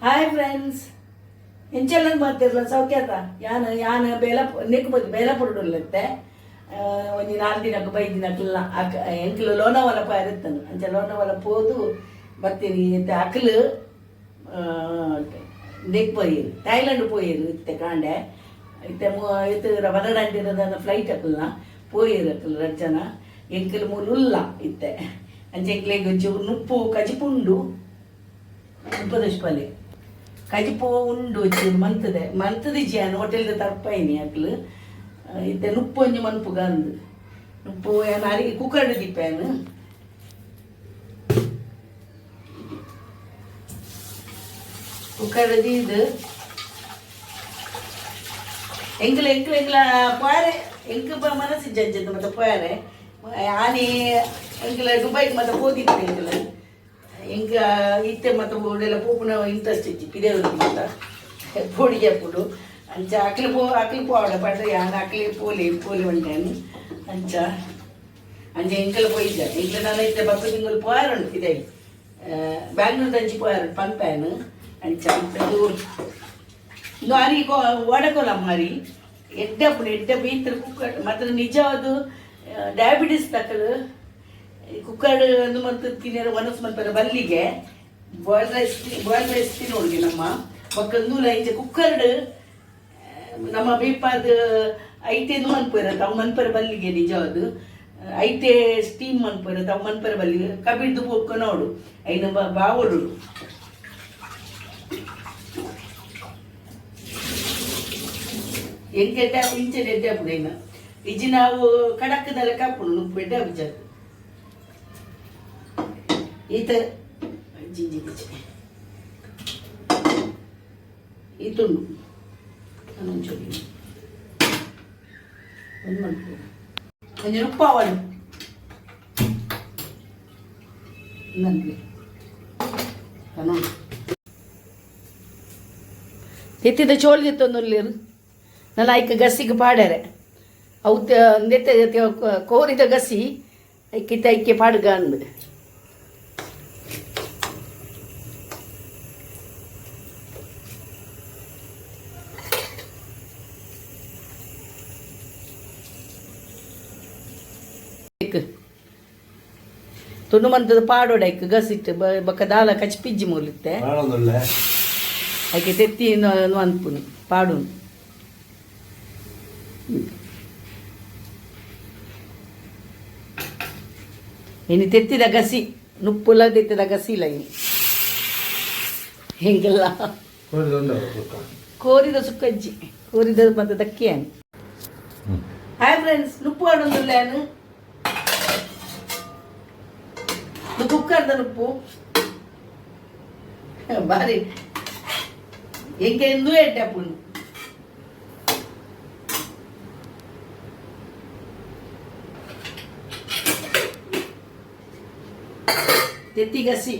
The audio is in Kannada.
ಹಾಯ್ ಫ್ರೆಂಡ್ಸ್, ಎಂಚೆಲ್ಲ ಮಾಡ್ತಿರಲ್ಲ ಸೌಖ್ಯದ ಯಾನ ಬೇಲ ನೆಕ್ಬೋದು ಬೇಲ ಪುರುಡುಲ್ಲತ್ತೆ ಒಂದು 4 ದಿನಕ್ಕೆ 5 ದಿನಕ್ಕೆಲ್ಲ ಎಂಕ್ಲು ಲೋನಾವಲ ಪಾರಿತ್ತನು ಅಂಚ ಲೋನಾವಲ ಪೋದು ಬರ್ತೀನಿ ಅಕ್ಲು ನೆಕ್ ಪೋಯಿರು ಥೈಲ್ಯಾಂಡ್ ಪೋಯಿರು ಇತ್ತೆ ಕಾಂಡೆ ಇತ್ತೆ ಇದು ಹೊರಗಂಟಿರೋದನ್ನ ಫ್ಲೈಟ್ ಅಕ್ಕಲ್ನ ಪೋಯಿರು ಅಕ್ಕಲು 2 ಜನ ಎಂಕ್ಲು ಮೂಲ ಇತ್ತೆ ಅಂಚೆ ಎಂಕ್ಲೆಗೆ ನುಪ್ಪು ಕಜಿಪುಂಡು ಉಪದೇಶಪಾಲೆ ಕಜಿಪು ಉಂಡು వచ్చేది మంతది చేయను హోటల్ తరపైని అట్లు ఇతే నుప్పు కొంచెం మనుపుగా ఉంది నుప్పు అరిగి కుక్కర్ తిప్పాను కుక్కర్ ఇది ಎಂಕ್ಲ ಪೋರೆ ಎಂಕ್ ಮನಸ್ಸು ಜಜ್ಜದು ಮತ್ತೆ ಪೋರೆ ಆನೆ ಎಂಕ್ಲ ದುಬೈಗೆ ಮತ್ತೆ ಹೋಗಿತ್ತು ಎಂಕ್ಲ ಎಂಕ ಇತ್ತೆ ಮತ್ತೆ ಬೋಡೆಲ್ಲ ಪೂಪುನ ಇಂಟ್ರೆಸ್ಟ್ ಇಚ್ಚಿ ಪಿದೇವ್ರಿಗೆ ಮತ್ತ ಪೋಡಿಗೆ ಪುಡು ಅಂಚ ಅಕ್ಲಿ ಪೋವಡ ಪಡ್ರೆ ಯಾನ ಅಕ್ಲಿ ಪೋಲಿ ಉಂಟೇನು ಅಂಚ ಎಂಕಲ್ ಪೋಯಿದ್ದ ಎಂಕ್ಲ ನಾನು ಇತ್ತೆ ಬಪ್ಪ ತಿಂಗಳು ಪೋಯಾರುಂಡು ಪಿದೇವಿ ಬ್ಯಾಂಗ್ಳೂರ್ ದಂಚಿ ಪೋಯಾರು ಪಂಪ್ಯಾನು ಅಂಚ ದೂರ ಅರಿ ಒಡಕೋಲ ಮಾರಿ ಎಡ್ಡ ಬೀತ್ರ ಕುಕ್ಕರ್ ಮತ್ತೆ ನಿಜವಾದ ಡಯಾಬಿಟಿಸ್ ತಕ್ಕಲು ಕುಕ್ಕರ್ ಅಂದು ಮತ್ತು ತಿನ್ನೋರು ಮನಸ್ಸು ಮಾಡ್ತಾರೆ ಬಲ್ಲಿಗೆ ಬಾಯ್ಲ್ ರೈಸ್ ತಿನ್ನೋಳಿಗೆ ನಮ್ಮ ಒಕ್ಕಂದೂಲ ಇಂಚೆ ಕುಕ್ಕರ್ಡ್ ನಮ್ಮ ಬೇಪಾದ ಐಟೇನು ಮನ್ಪುರತ್ತೆ ಅವು ಮನ್ಪರ ಬಲ್ಲಿಗೆ ನಿಜವಾದ ಐಟೆ ಸ್ಟೀಮ್ ಮನ್ಪುರತ್ತೆ ಅವು ಮನ್ಪರ ಬಲ್ಲಿಗೆ ಕಬಿಡ್ದು ಪೋಕ್ಕ ನೋಡು ಐನ ಬಾವೋಡು ಎಂಗೆಡ್ಡ ಇಂಚೆ ಎಡ್ಡೆ ಹಾಪುಡು ಐನ ಇಜಿ ನಾವು ಕಡಕ್ಕದಲ್ಲ ಕಾಪುಡು ನುಪ್ಪು ಎಡ್ಡೆ ಹಾಪಿಜಾತು ಈತ ಜಿಂಜಿ ಬಿಚ್ಚಿ ಈತುಂಡು ಒಂಚೂರು ಒಂದು ಮಲ್ಪು కొంచెం ఉప్పు ఆవాలు ఇందండి కను ಎತ್ತಿದ ಚೋಳಿಗೆ ತಂದುಲ್ಲೇರು ನನ್ನ ಐಕ ಗಸಿಗೆ ಪಾಡ್ಯಾರೆ ಅವು ನೆತ್ತ ಕೋರಿದ ಗಸಿ ಐಕ್ಕಿತ್ತ ಐಕ್ಯ ಪಾಡ್ಗ ಅಂದು ತುನು ಮಂತದ ಪಾಡೋಡೈಕ್ ಗಸಿಟ್ಟು ಬಕ್ಕ ದಾಲ ಕಚ್ ಪಿಜ್ಜಿ ಮೂಲಿತ್ತೆ ಐಕೆ ತೆತ್ತಿ ಅನ್ಪುನು ಪಾಡು ಇನ್ನು ತೆತ್ತಿದ ಗಸಿ ನುಪ್ಪುಲ್ಲ ತೆತ್ತಿದ ಗಸಿ ಇಲ್ಲ ಇನ್ನು ಹಿಂಗೆಲ್ಲ ಕೋರಿದ ಸುಕ್ಕಜ್ಜಿ ಕೋರಿದ ಮತ್ತೆ ದಕ್ಕಿಯಾನು ಹಾಯ್ ಫ್ರೆಂಡ್ಸ್ ನುಪ್ಪು ಆಡೋದಿಲ್ಲೇನು ಕುಕ್ಕರ್ದ ನುಪ್ಪು ಬಾರಿ ಎಂಗೆ ಎಂದೂ ಎಡ್ಡೆ ಅಪ್ಪುನು ತೆತ್ತಿ ಗಸಿ